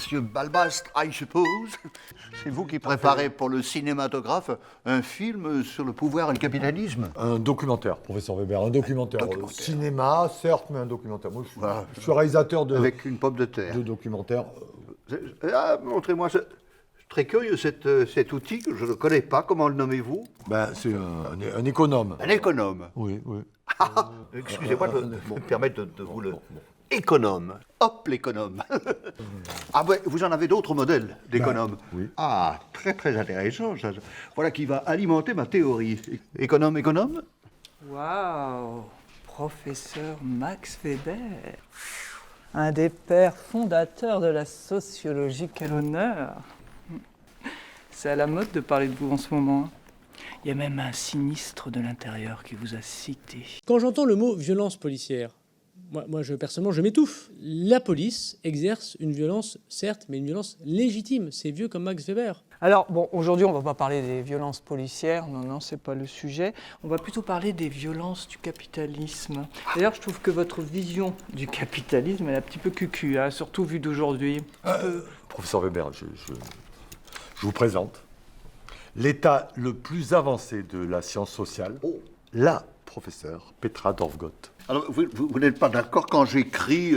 Monsieur Balbast, I suppose. C'est vous qui préparez pour le cinématographe un film sur le pouvoir et le capitalisme. Un documentaire, professeur Weber, un documentaire. Cinéma, certes, mais un documentaire. Moi, je suis réalisateur de... Avec une pomme de terre. De documentaires. Montrez-moi, c'est très curieux cet outil que je ne connais pas. Comment le nommez-vous? C'est un économe. Un économe. Oui, oui. Excusez-moi de me permettre de vous le... Économe. Hop, l'économe. Ah ouais, vous en avez d'autres modèles d'économes? Oui. Ah, très très intéressant. Ça. Voilà qui va alimenter ma théorie. Économe? Waouh, professeur Max Weber, un des pères fondateurs de la sociologie, quel honneur. C'est à la mode de parler de vous en ce moment. Il y a même un sinistre de l'intérieur qui vous a cité. Quand j'entends le mot violence policière, personnellement, je m'étouffe. La police exerce une violence, certes, mais une violence légitime. C'est vieux comme Max Weber. Alors, bon, aujourd'hui, on va pas parler des violences policières. Non, c'est pas le sujet. On va plutôt parler des violences du capitalisme. D'ailleurs, je trouve que votre vision du capitalisme, elle est un petit peu cucu, hein, surtout vu d'aujourd'hui. Professeur Weber, je vous présente l'état le plus avancé de la science sociale, la professeure Petra Dorfgott. Alors, vous n'êtes pas d'accord quand j'écris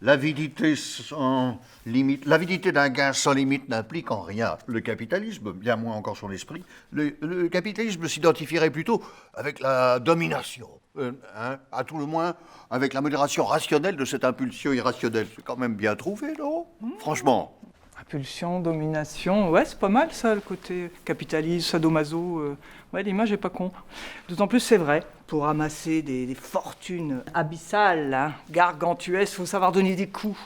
l'avidité sans limite. L'avidité d'un gain sans limite n'implique en rien le capitalisme, bien moins encore son esprit. Le capitalisme s'identifierait plutôt avec la domination, à tout le moins avec la modération rationnelle de cette impulsion irrationnelle. C'est quand même bien trouvé, non? Franchement. Impulsion, domination, ouais, c'est pas mal ça, le côté capitaliste, sadomaso. Ouais, l'image est pas con. D'autant plus, c'est vrai, pour amasser des fortunes abyssales, hein, gargantuesques, il faut savoir donner des coups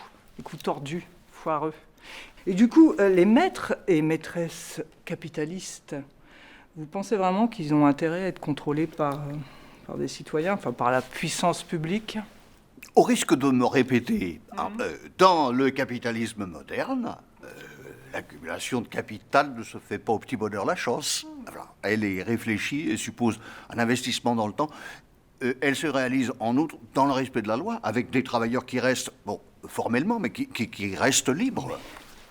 tordus, foireux. Et du coup, les maîtres et maîtresses capitalistes, vous pensez vraiment qu'ils ont intérêt à être contrôlés par des citoyens, enfin par la puissance publique? Au risque de me répéter, dans le capitalisme moderne, l'accumulation de capital ne se fait pas au petit bonheur la chance. Voilà. Elle est réfléchie et suppose un investissement dans le temps. Elle se réalise en outre dans le respect de la loi, avec des travailleurs qui restent, bon, formellement, mais qui restent libres.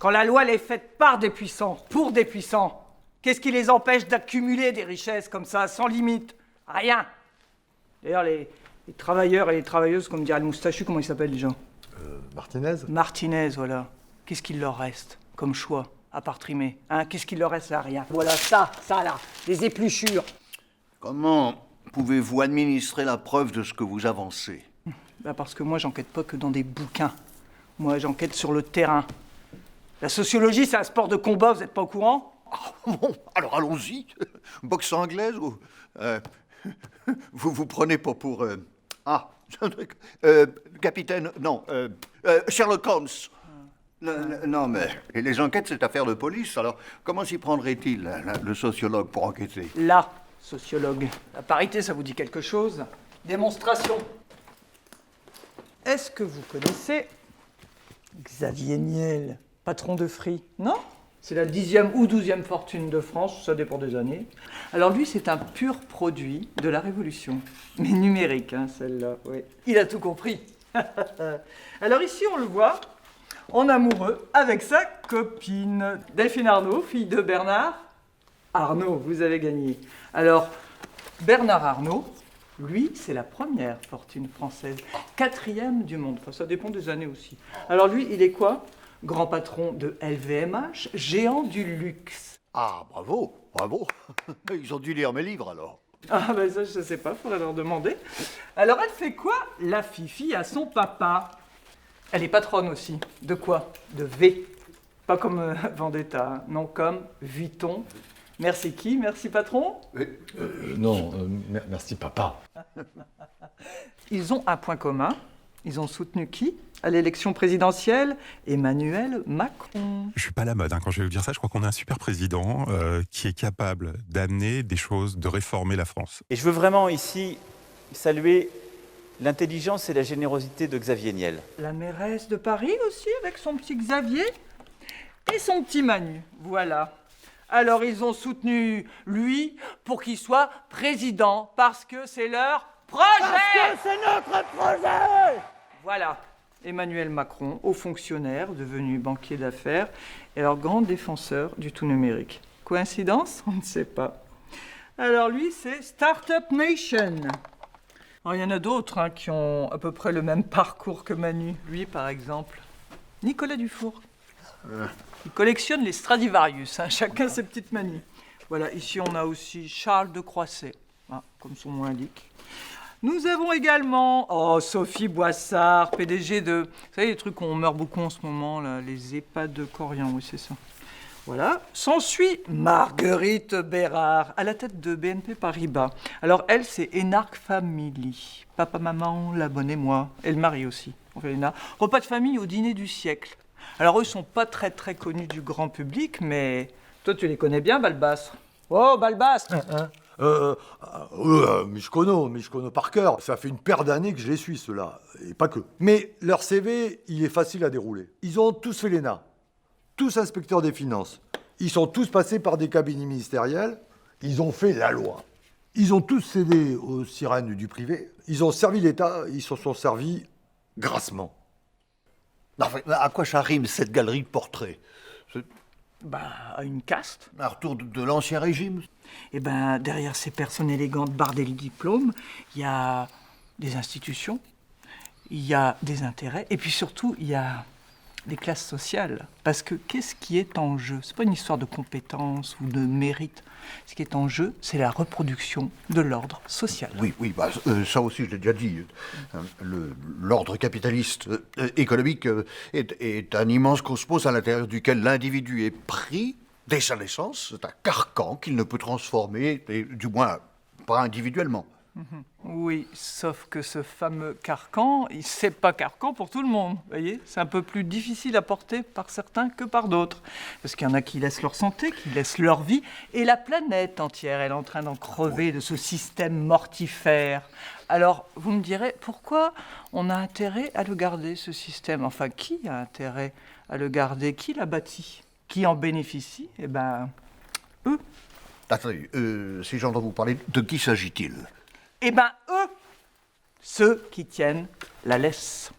Quand la loi elle est faite par des puissants, pour des puissants, qu'est-ce qui les empêche d'accumuler des richesses comme ça, sans limite? Rien. D'ailleurs, les travailleurs et les travailleuses, comme dirait le moustachu, comment ils s'appellent déjà? Martinez, voilà. Qu'est-ce qu'il leur reste comme choix, à part trimer, hein? Qu'est-ce qu'il leur reste là? Rien. Voilà, ça là, les épluchures. Comment pouvez-vous administrer la preuve de ce que vous avancez? Parce que moi, j'enquête pas que dans des bouquins. Moi, j'enquête sur le terrain. La sociologie, c'est un sport de combat, vous n'êtes pas au courant? Bon, alors allons-y. Boxe anglaise ou... vous vous prenez pas pour... capitaine... Non, Sherlock Holmes. Non, mais les enquêtes, c'est affaire de police. Alors, comment s'y prendrait-il, le sociologue, pour enquêter? La sociologue. La parité, ça vous dit quelque chose? Démonstration. Est-ce que vous connaissez Xavier Niel, patron de Free? Non? C'est la 10e ou 12e fortune de France, ça dépend des années. Alors lui, c'est un pur produit de la Révolution. Mais numérique, hein, celle-là, oui. Il a tout compris. Alors ici, on le voit, en amoureux avec sa copine. Delphine Arnault, fille de Bernard Arnault, vous avez gagné. Alors, Bernard Arnault, lui, c'est la première fortune française. 4e du monde, enfin ça dépend des années aussi. Alors lui, il est quoi? Grand patron de LVMH, géant du luxe. Ah, bravo. Ils ont dû lire mes livres, alors. Ah, ben ça, je sais pas, faudrait leur demander. Alors, elle fait quoi, la fifi, à son papa? Elle est patronne aussi. De quoi? De V. Pas comme Vendetta, hein. Non, comme Vuitton. Merci qui? Merci patron? Merci papa. Ils ont un point commun. Ils ont soutenu qui à l'élection présidentielle? Emmanuel Macron. Je suis pas à la mode quand je vais vous dire ça. Je crois qu'on a un super président qui est capable d'amener des choses, de réformer la France. Et je veux vraiment ici saluer l'intelligence et la générosité de Xavier Niel. La mairesse de Paris aussi, avec son petit Xavier et son petit Manu. Voilà. Alors ils ont soutenu lui pour qu'il soit président parce que c'est leur projet. Parce que c'est notre projet. Voilà. Emmanuel Macron, haut fonctionnaire, devenu banquier d'affaires, et alors grand défenseur du tout numérique. Coïncidence? On ne sait pas. Alors lui, c'est Startup Nation. Alors il y en a d'autres hein, qui ont à peu près le même parcours que Manu. Lui, par exemple, Nicolas Dufour. Il collectionne les Stradivarius, hein, chacun ses petites manies. Voilà, ici on a aussi Charles de Croisset, hein, comme son nom l'indique. Nous avons également Sophie Boissard, PDG de... Vous savez, les trucs où on meurt beaucoup en ce moment, là, les EHPAD de Corian, oui, c'est ça. Voilà. S'ensuit Marguerite Bérard, à la tête de BNP Paribas. Alors, elle, c'est Énarque Family. Papa, maman, la bonne et moi. Et le mari aussi. On fait repas de famille au dîner du siècle. Alors, eux sont pas très, très connus du grand public, mais... Toi, tu les connais bien, Balbastre? Oh, Balbastre! Mais je connais par cœur. Ça fait une paire d'années que je les suis, ceux-là. Et pas que. Mais leur CV, il est facile à dérouler. Ils ont tous fait l'ENA. Tous inspecteurs des finances. Ils sont tous passés par des cabinets ministériels. Ils ont fait la loi. Ils ont tous cédé aux sirènes du privé. Ils ont servi l'État. Ils se sont servis grassement. Enfin, à quoi ça rime, cette galerie de portraits? À une caste. Un retour de l'ancien régime? Et derrière ces personnes élégantes bardées de diplômes, il y a des institutions, il y a des intérêts, et puis surtout, il y a des classes sociales. Parce que qu'est-ce qui est en jeu? C'est pas une histoire de compétences ou de mérite. Ce qui est en jeu, c'est la reproduction de l'ordre social. Oui, ça aussi je l'ai déjà dit. L'ordre capitaliste économique est un immense cosmos à l'intérieur duquel l'individu est pris dès sa naissance. C'est un carcan qu'il ne peut transformer, et du moins pas individuellement. Oui, sauf que ce fameux carcan, c'est pas carcan pour tout le monde, vous voyez. C'est un peu plus difficile à porter par certains que par d'autres. Parce qu'il y en a qui laissent leur santé, qui laissent leur vie, et la planète entière, elle est en train d'en crever de ce système mortifère. Alors, vous me direz, pourquoi on a intérêt à le garder, ce système? Enfin, qui a intérêt à le garder? Qui l'a bâti? Qui en bénéficie? Eux. Attendez, ces gens dont vous parlez, de qui s'agit-il? Eux, ceux qui tiennent la laisse.